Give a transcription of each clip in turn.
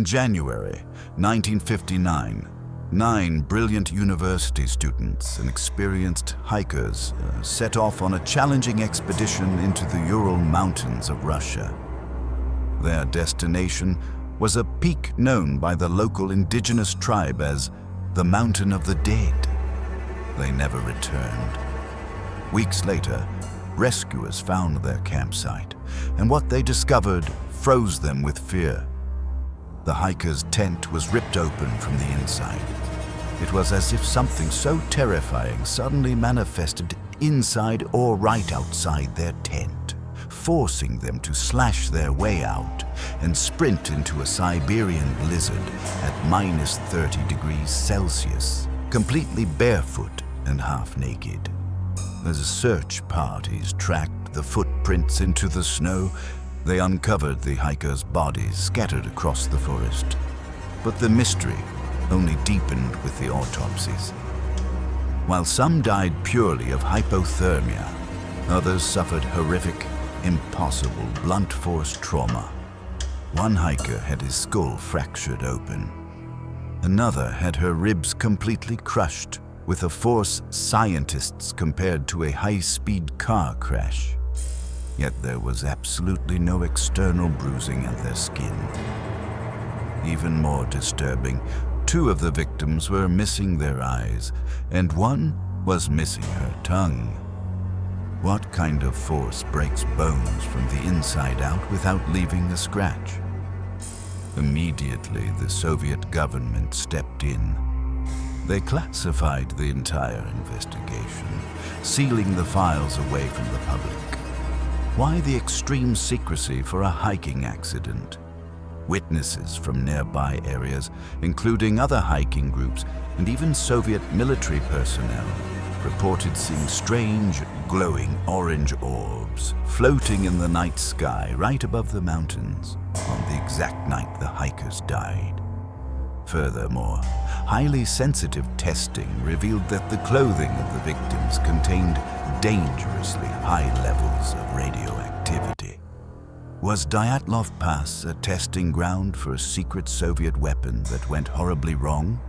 In January 1959, 9 brilliant university students and experienced hikers set off on a challenging expedition into the Ural Mountains of Russia. Their destination was a peak known by the local indigenous tribe as the Mountain of the Dead. They never returned. Weeks later, rescuers found their campsite, and what they discovered froze them with fear. The hikers' tent was ripped open from the inside. It was as if something so terrifying suddenly manifested inside or right outside their tent, forcing them to slash their way out and sprint into a Siberian blizzard at -30 degrees Celsius, completely barefoot and half naked. As search parties tracked the footprints into the snow, they uncovered the hikers' bodies scattered across the forest. But the mystery only deepened with the autopsies. While some died purely of hypothermia, others suffered horrific, impossible, blunt force trauma. One hiker had his skull fractured open. Another had her ribs completely crushed, with a force scientists compared to a high-speed car crash. Yet there was absolutely no external bruising of their skin. Even more disturbing, 2 of the victims were missing their eyes, and one was missing her tongue. What kind of force breaks bones from the inside out without leaving a scratch? Immediately, the Soviet government stepped in. They classified the entire investigation, sealing the files away from the public. Why the extreme secrecy for a hiking accident? Witnesses from nearby areas, including other hiking groups and even Soviet military personnel, reported seeing strange, glowing orange orbs floating in the night sky right above the mountains on the exact night the hikers died. Furthermore, highly sensitive testing revealed that the clothing of the victims contained dangerously high levels of radioactivity. Was Dyatlov Pass a testing ground for a secret Soviet weapon that went horribly wrong?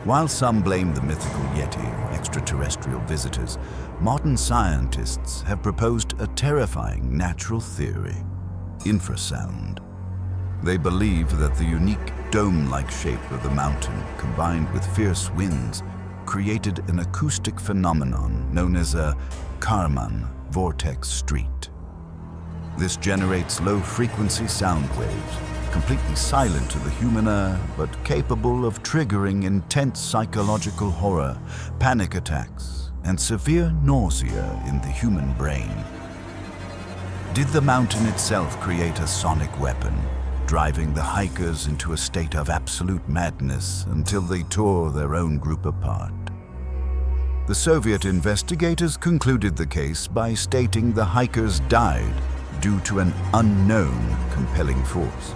While some blame the mythical Yeti or extraterrestrial visitors, modern scientists have proposed a terrifying natural theory: infrasound. They believe that the unique dome-like shape of the mountain, combined with fierce winds, created an acoustic phenomenon known as a Kármán vortex street. This generates low-frequency sound waves, completely silent to the human ear, but capable of triggering intense psychological horror, panic attacks, and severe nausea in the human brain. Did the mountain itself create a sonic weapon, driving the hikers into a state of absolute madness until they tore their own group apart? The Soviet investigators concluded the case by stating the hikers died due to an unknown compelling force.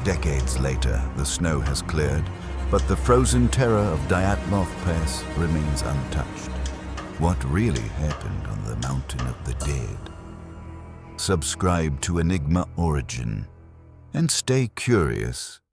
Decades later, the snow has cleared, but the frozen terror of Dyatlov Pass remains untouched. What really happened on the Mountain of the Dead? Subscribe to Enigma Origin and stay curious.